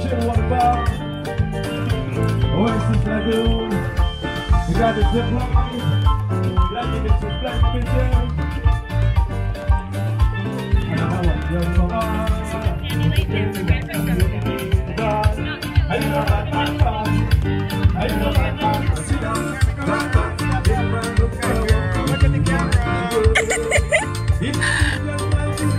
Thrill Waterpark, Oasis Lagoon. We got the zip line, black pictures.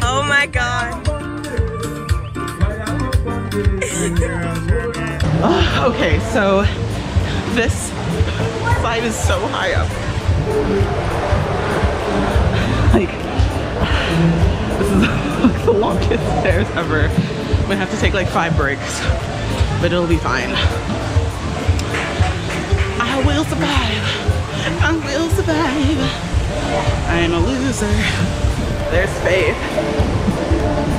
Oh my god. Okay, so this side is so high up. Like, this is like the longest stairs ever. I'm gonna have to take like 5 breaks, but it'll be fine. I will survive. I will survive. I am a loser. There's Faith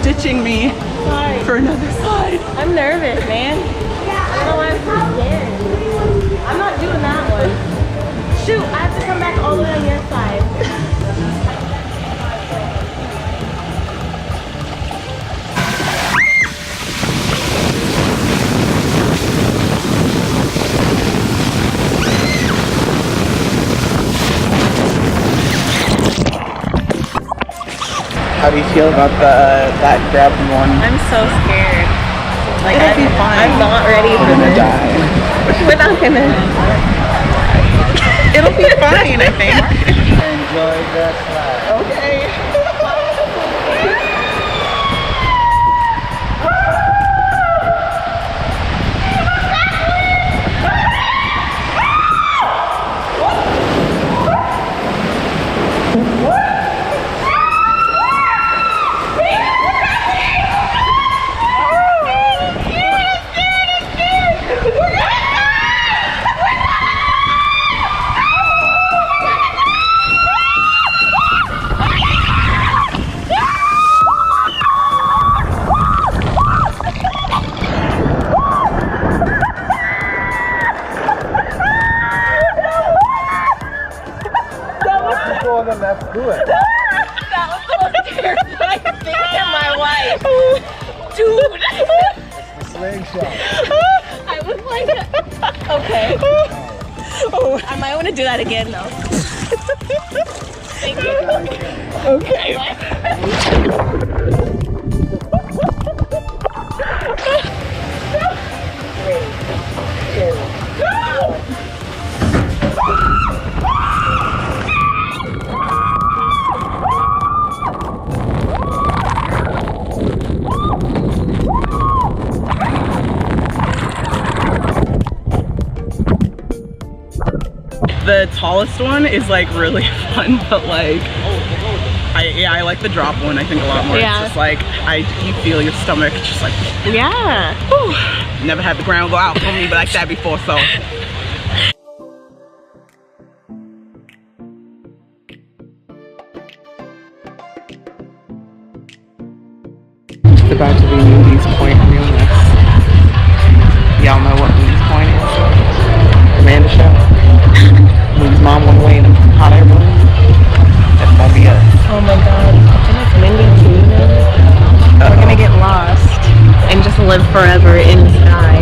ditching me for another slide. I'm nervous, man. I don't know why I'm so scared. I'm not doing that one. Shoot, I have to come back all the way on your side. How do you feel about that grab one? I'm so scared. Like, It'll be fine. I'm not ready for We're gonna this. die. We're not gonna. It'll be fine, I think. Enjoy the slide. Okay. Let's do it. That was the most terrifying thing in my life. Dude. It's the slingshot. I was like, okay. I might want to do that again though. Thank you. Okay. The tallest one is like really fun, but like, I like the drop one I think a lot more. Yeah. It's just like, you feel your stomach just like, Yeah. whew. Never had the ground go out for me like that before, so. It's about to be Moody's Point realness. Y'all know what Moody's Point is? Amanda show. Moody's mom went away in a hot air balloon. That's gonna be us. Oh my god. And it's windy too. We're gonna get lost and just live forever in the sky.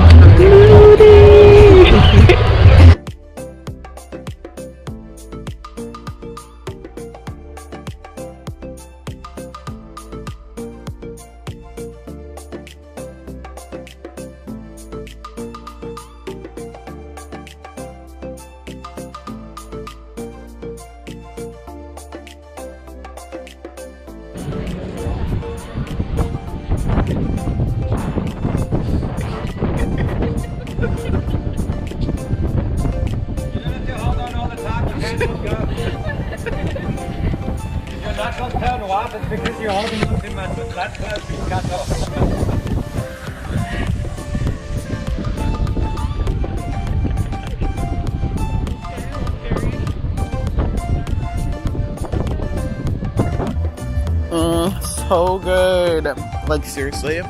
So good. Like seriously.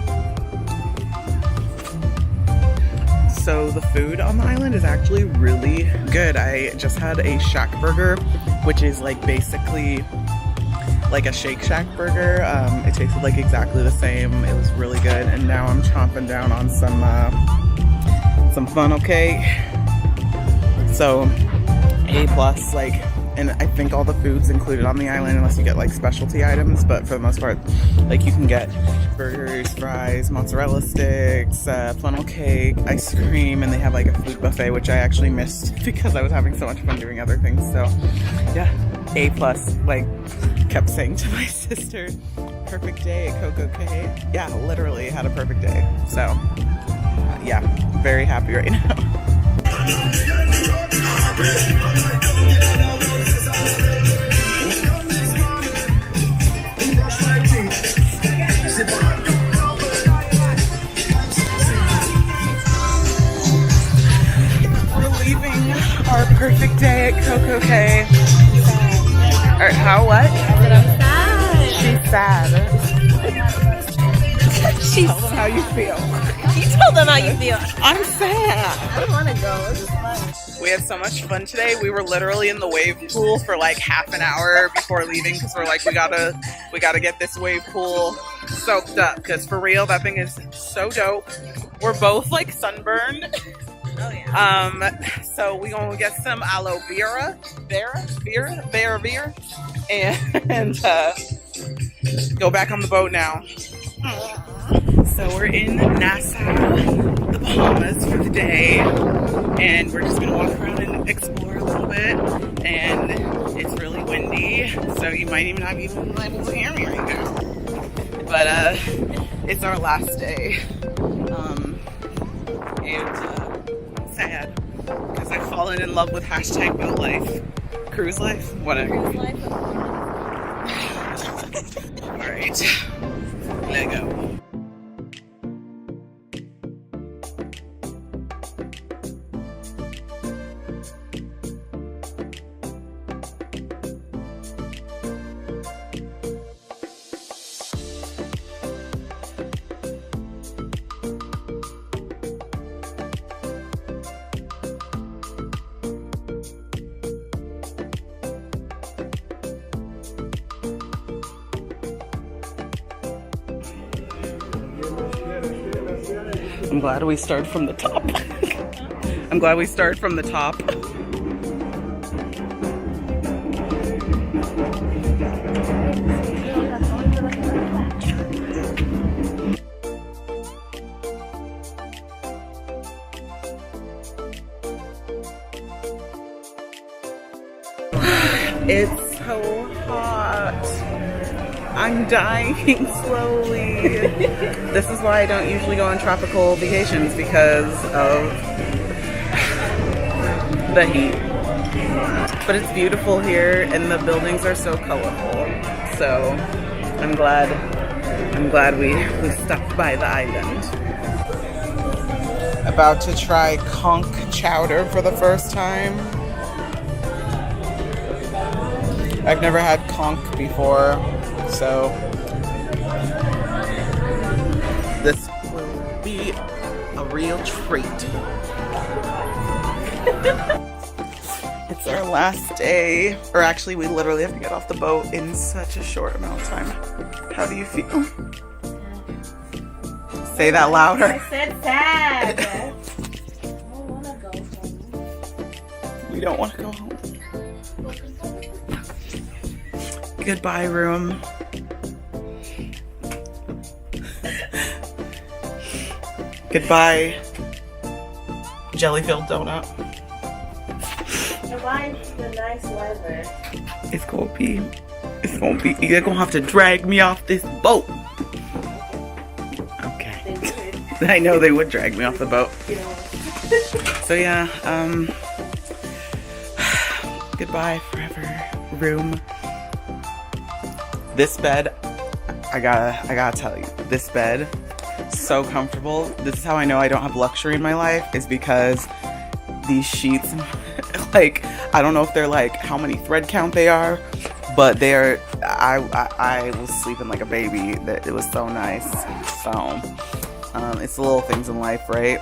So the food on the island is actually really good. I just had a shack burger, which is like basically like a Shake Shack burger. It tasted like exactly the same. It was really good. And now I'm chomping down on some funnel cake. So A+, like, and I think all the food's included on the island unless you get like specialty items, but for the most part, like you can get burgers, fries, mozzarella sticks, funnel cake, ice cream, and they have like a food buffet, which I actually missed because I was having so much fun doing other things. So yeah, A+, like kept saying to my sister, perfect day at CocoCay. Yeah, literally had a perfect day. So yeah, very happy right now. We're leaving our perfect day at CocoCay. Or how, what? I said I'm sad. She's sad. She's Tell them how you feel. You told them how you feel. I'm sad. I don't want to go. This is fun. We had so much fun today. We were literally in the wave pool for like half an hour before leaving because we're like, we gotta get this wave pool soaked up because for real, that thing is so dope. We're both like sunburned. Oh yeah. So we gonna get some aloe vera, and go back on the boat now. So we're in Nassau, the Bahamas for the day, and we're just gonna walk around and explore a little bit, and it's really windy, so you might even not even be able to hear me right now. But it's our last day, and sad, because I've fallen in love with hashtag boat life, cruise life, whatever. Alright, let go. I'm glad we started from the top. I'm glad we started from the top. It's so hot. I'm dying slowly. This is why I don't usually go on tropical vacations, because of the heat. But it's beautiful here and the buildings are so colorful. So I'm glad we stopped by the island. About to try conch chowder for the first time. I've never had conch before, so this will be a real treat. It's our last day, or actually we literally have to get off the boat in such a short amount of time. How do you feel? Say that louder. I said sad. I don't want to go home. We don't want to go home. Goodbye, room. Goodbye, jelly-filled donut. Goodbye, the nice weather. It's gonna be, you're gonna have to drag me off this boat. Okay. I know they would drag me off the boat. So yeah, goodbye forever, room. This bed, I gotta tell you, this bed, so comfortable. This is how I know I don't have luxury in my life, is because these sheets, like, I don't know if they're like how many thread count they are, but they're, I was sleeping like a baby. It was so nice. So, it's the little things in life, right?